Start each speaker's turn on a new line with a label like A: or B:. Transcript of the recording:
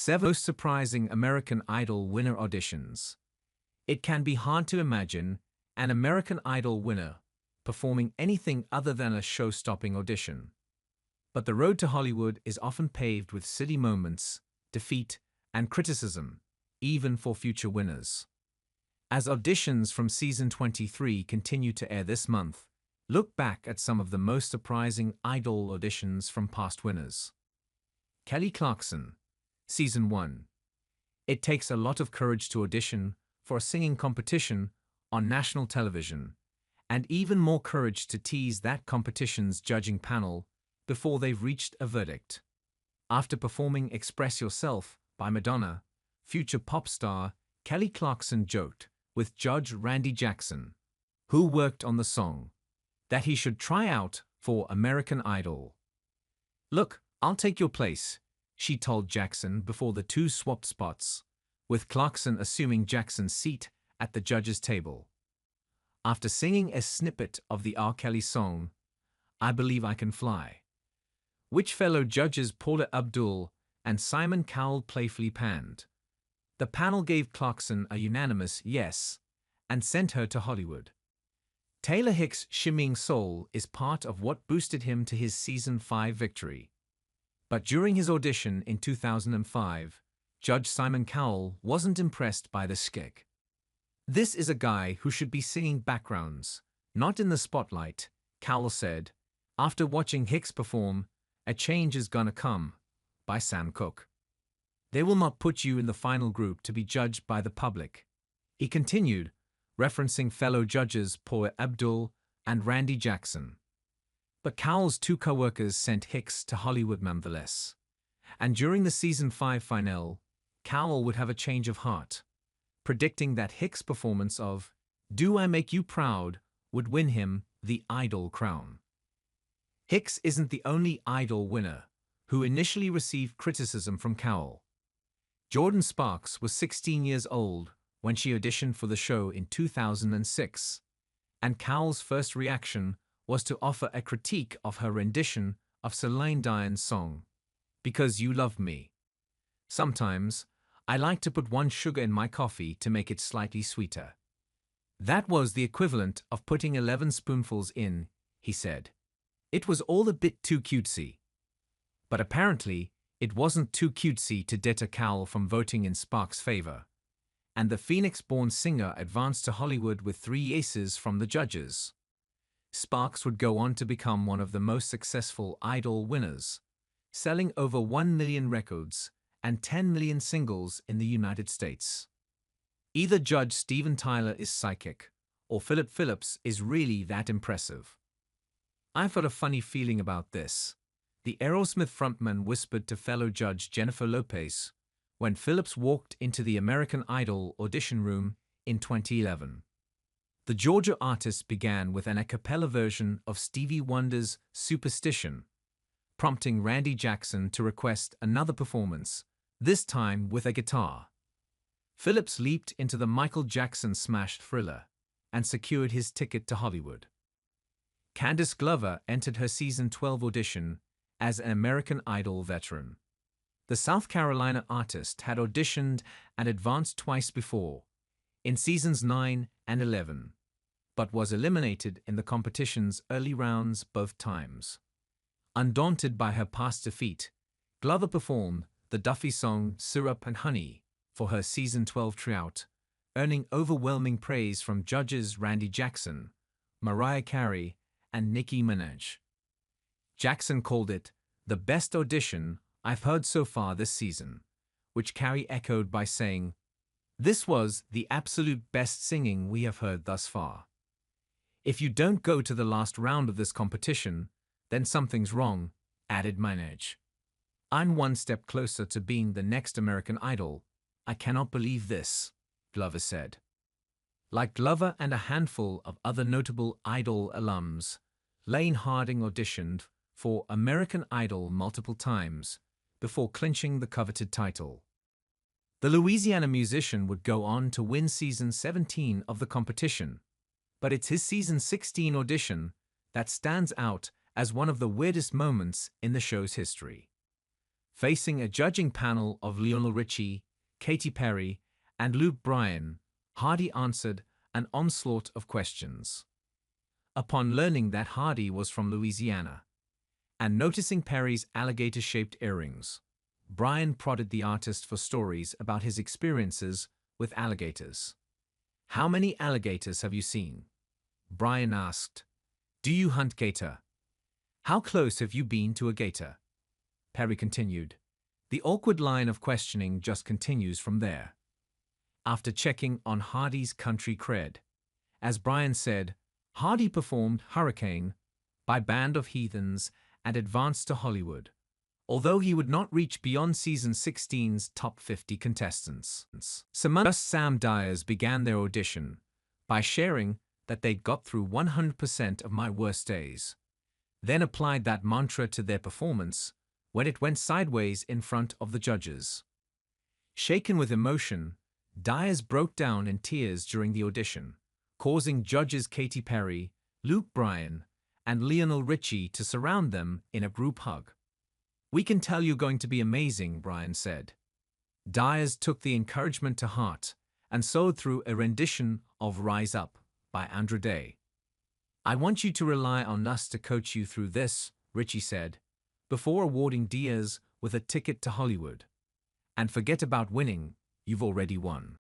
A: 7 Most Surprising American Idol Winner Auditions. It can be hard to imagine an American Idol winner performing anything other than a show-stopping audition. But the road to Hollywood is often paved with silly moments, defeat, and criticism, even for future winners. As auditions from season 23 continue to air this month, look back at some of the most surprising Idol auditions from past winners. Kelly Clarkson, Season 1. It takes a lot of courage to audition for a singing competition on national television, and even more courage to tease that competition's judging panel before they've reached a verdict. After performing Express Yourself by Madonna, future pop star Kelly Clarkson joked with Judge Randy Jackson, who worked on the song, that he should try out for American Idol. "Look, I'll take your place," she told Jackson before the two swapped spots, with Clarkson assuming Jackson's seat at the judges' table. After singing a snippet of the R. Kelly song, "I Believe I Can Fly," which fellow judges Paula Abdul and Simon Cowell playfully panned, the panel gave Clarkson a unanimous yes and sent her to Hollywood. Taylor Hicks' Shimmying Soul is part of what boosted him to his Season 5 victory. But during his audition in 2005, Judge Simon Cowell wasn't impressed by the skeg. "This is a guy who should be singing backgrounds, not in the spotlight," Cowell said, after watching Hicks perform A Change Is Gonna Come by Sam Cooke. "They will not put you in the final group to be judged by the public," he continued, referencing fellow judges Paula Abdul and Randy Jackson. But Cowell's two co-workers sent Hicks to Hollywood nonetheless. And during the Season 5 finale, Cowell would have a change of heart, predicting that Hicks' performance of Do I Make You Proud would win him the Idol crown. Hicks isn't the only Idol winner who initially received criticism from Cowell. Jordan Sparks was 16 years old when she auditioned for the show in 2006, and Cowell's first reaction was to offer a critique of her rendition of Celine Dion's song, Because You Love Me. "Sometimes, I like to put one sugar in my coffee to make it slightly sweeter. That was the equivalent of putting 11 spoonfuls in," he said. "It was all a bit too cutesy." But apparently, it wasn't too cutesy to deter Cowell from voting in Sparks' favor, and the Phoenix-born singer advanced to Hollywood with 3 aces from the judges. Sparks would go on to become one of the most successful Idol winners, selling over 1 million records and 10 million singles in the United States. Either Judge Steven Tyler is psychic, or Philip Phillips is really that impressive. "I've got a funny feeling about this," the Aerosmith frontman whispered to fellow judge Jennifer Lopez when Phillips walked into the American Idol audition room in 2011. The Georgia artist began with an a cappella version of Stevie Wonder's Superstition, prompting Randy Jackson to request another performance, this time with a guitar. Phillips leaped into the Michael Jackson smash Thriller and secured his ticket to Hollywood. Candice Glover entered her Season 12 audition as an American Idol veteran. The South Carolina artist had auditioned and advanced twice before, in Seasons 9 and 11, but was eliminated in the competition's early rounds both times. Undaunted by her past defeat, Glover performed the Duffy song Syrup and Honey for her Season 12 tryout, earning overwhelming praise from judges Randy Jackson, Mariah Carey, and Nicki Minaj. Jackson called it the best audition I've heard so far this season, which Carey echoed by saying, "This was the absolute best singing we have heard thus far. If you don't go to the last round of this competition, then something's wrong," added Minaj. "I'm one step closer to being the next American Idol. I cannot believe this," Glover said. Like Glover and a handful of other notable Idol alums, Lane Harding auditioned for American Idol multiple times before clinching the coveted title. The Louisiana musician would go on to win Season 17 of the competition, but it's his Season 16 audition that stands out as one of the weirdest moments in the show's history. Facing a judging panel of Lionel Richie, Katy Perry, and Luke Bryan, Hardy answered an onslaught of questions. Upon learning that Hardy was from Louisiana, and noticing Perry's alligator-shaped earrings, Bryan prodded the artist for stories about his experiences with alligators. "How many alligators have you seen?" Bryan asked. "Do you hunt gator? How close have you been to a gator?" Perry continued. The awkward line of questioning just continues from there. After checking on Hardy's country cred, as Bryan said, Hardy performed Hurricane by Band of Heathens and advanced to Hollywood, although he would not reach beyond season 16's top 50 contestants. Sam Dyers began their audition by sharing that they'd got through 100% of my worst days, then applied that mantra to their performance when it went sideways in front of the judges. Shaken with emotion, Dyers broke down in tears during the audition, causing judges Katy Perry, Luke Bryan, and Lionel Richie to surround them in a group hug. "We can tell you're going to be amazing," Bryan said. Dyers took the encouragement to heart and sewed through a rendition of Rise Up by Andra Day. "I want you to rely on us to coach you through this," Richie said, before awarding Dyers with a ticket to Hollywood. "And forget about winning, you've already won."